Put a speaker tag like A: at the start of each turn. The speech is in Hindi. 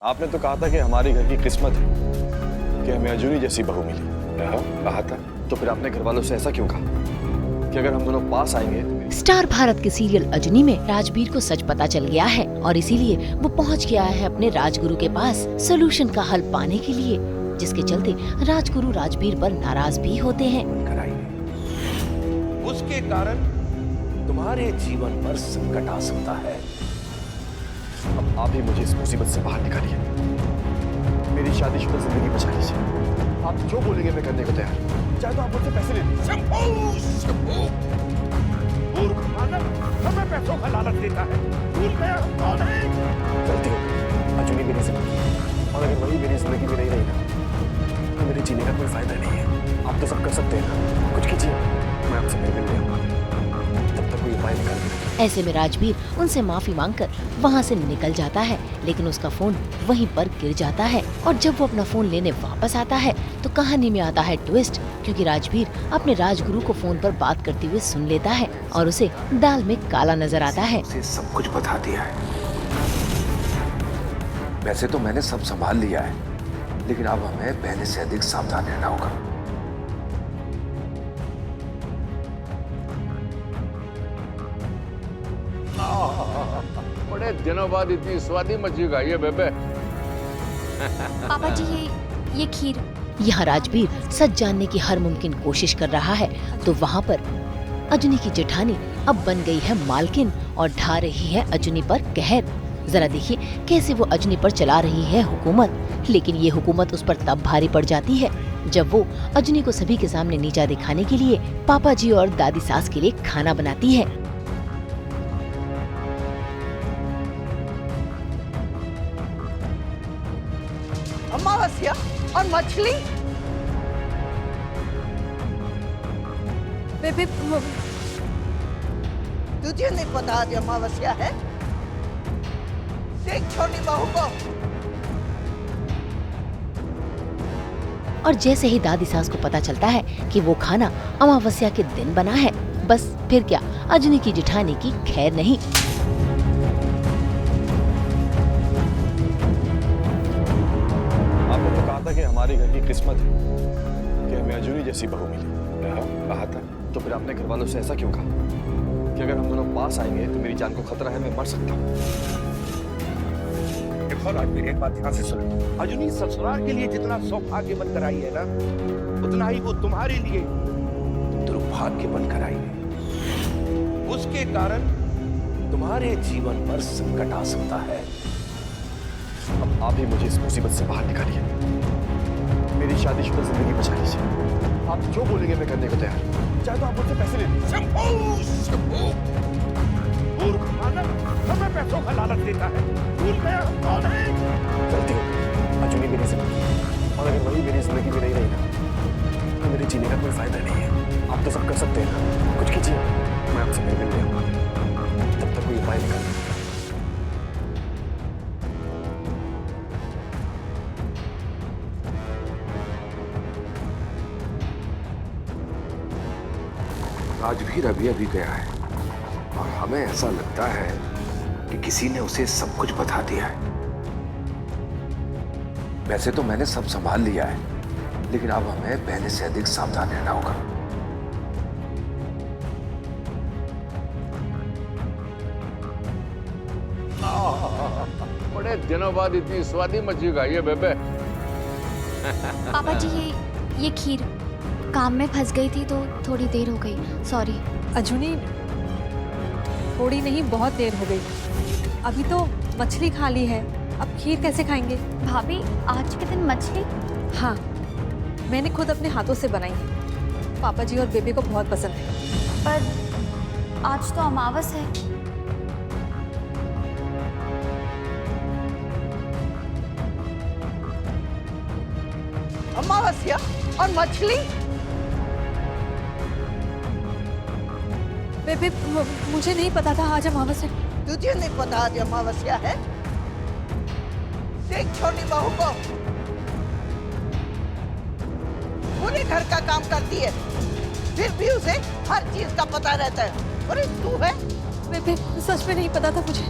A: आपने तो कहा था कि हमारे घर की किस्मत है कि हमें अजूनी जैसी बहू मिली।
B: हाँ, कहा था।
A: तो फिर आपने घर वालों से ऐसा क्यों कहा कि अगर हम दोनों पास आएंगे तो
C: स्टार भारत के सीरियल अजनी में राजबीर को सच पता चल गया है और इसीलिए वो पहुंच गया है अपने राजगुरु के पास सोल्यूशन का हल पाने के लिए, जिसके चलते राजगुरु राजबीर पर नाराज भी होते हैं।
B: उसके कारण तुम्हारे जीवन पर संकट आ सकता है।
A: अब आप ही मुझे इस मुसीबत से बाहर निकालिए, मेरी शादीशुदा जिंदगी बचा लीजिए। आप जो बोलेंगे मैं करने को तैयार, चाहे तो आप मुझसे पैसे ले लीजिए।
B: शंभू मूर्ख मानव हमें पैसों का लालच देता है। भूल गया हम कौन है?
A: गलती हो गई, अजूनी मेरी जिंदगी, और अगर वही मेरी जिंदगी में नहीं रही ना तो मेरे जीने का कोई फायदा नहीं है। आप तो सब कर सकते हैं ना, कुछ कीजिए, मैं आपसे मिलने नहीं आऊंगा, तब तक कोई उपाय निकाल के रखिए।
C: ऐसे में राजबीर उनसे माफी मांगकर वहाँ से निकल जाता है, लेकिन उसका फोन वहीं पर गिर जाता है और जब वो अपना फोन लेने वापस आता है तो कहानी में आता है ट्विस्ट, क्योंकि राजबीर अपने राजगुरु को फोन पर बात करते हुए सुन लेता है और उसे दाल में काला नजर आता है।
B: उसे सब कुछ बता दिया है। वैसे तो मैंने सब संभाल लिया है, लेकिन अब हमें पहले से अधिक सावधान रहना होगा।
D: बड़े दिनों बाद इतनी स्वादी मछली खाई है बेबे।
E: पापा जी ये खीर।
C: यहाँ राजबीर सच जानने की हर मुमकिन कोशिश कर रहा है तो वहाँ पर अजनी की जेठानी अब बन गई है मालकिन और ढा रही है अजनी पर कहर। जरा देखिए कैसे वो अजनी पर चला रही है हुकूमत, लेकिन ये हुकूमत उस पर तब भारी पड़ जाती है जब वो अजनी को सभी के सामने नीचा दिखाने के लिए पापा जी और दादी सास के लिए खाना बनाती है।
F: अमावस्या और मछली। बेबे तुझे नहीं पता आज अमावस्या है? देख छोटी बहू को।
C: और जैसे ही दादी सास को पता चलता है कि वो खाना अमावस्या के दिन बना है, बस फिर क्या अजनी की जेठानी की खैर नहीं।
A: आपने तो कहा था कि हमारे घर की किस्मत है कि हमें अजूनी जैसी बहू मिली।
B: हाँ, कहा था।
A: तो फिर आपने घर वालों से ऐसा क्यों कहा कि अगर हम दोनों पास आएंगे तो मेरी जान को खतरा है, मैं मर सकता हूँ।
B: देखो राजबीर, एक बात ध्यान से सुनो। अजनी ससुराल के लिए जितना सौभाग्य बनकर आई है ना, उतना ही वो तुम्हारे लिए दुर्भाग्य बनकर आई है। उसके कारण तुम्हारे जीवन पर संकट आ सकता है।
A: अब आप ही मुझे इस मुसीबत से बाहर निकालिए, मेरी शादीशुदा जिंदगी बचा लीजिए। आप जो बोलेंगे मैं करने को तैयार, चाहे तो आप मुझसे पैसे ले लीजिए।
B: शंभू मूर्ख मानव हमें पैसों का लालच देता है। भूल गया हम कौन है?
A: गलती हो गई, अजूनी मेरी जिंदगी, और अगर वही मेरी जिंदगी में नहीं रही ना तो मेरे जीने का कोई फायदा नहीं है। आप तो सब कर सकते हैं ना, कुछ कीजिए, मैं आपसे मिलने नहीं आऊंगा, तब तक कोई उपाय निकाल के रखिए।
B: राजबीर अभी अभी गया है और हमें ऐसा लगता है कि किसी ने उसे सब कुछ बता दिया है। वैसे तो मैंने सब संभाल लिया है, लेकिन अब हमें पहले से अधिक सावधान रहना होगा।
D: बड़े दिनों बाद इतनी स्वादी मछली खाई है बेबे।
E: पापा जी ये खीर। काम में फंस गई थी तो थोड़ी देर हो गई, सॉरी।
G: अजूनी थोड़ी नहीं बहुत देर हो गई, अभी तो मछली खा ली है, अब खीर कैसे खाएंगे?
E: भाभी आज के दिन मछली?
G: हाँ, मैंने खुद अपने हाथों से बनाई है, पापा जी और बेबे को बहुत पसंद है।
E: पर आज तो अमावस है।
F: अमावस्या और मछली।
G: बेबे मुझे नहीं पता था आज अमावस्या।
F: तुझे नहीं पता आज अमावस्या है? देख छोटी बहू को। पूरे घर का काम करती है, फिर भी उसे हर चीज का पता रहता है। अरे तू है?
G: बेबे सच में नहीं पता था मुझे।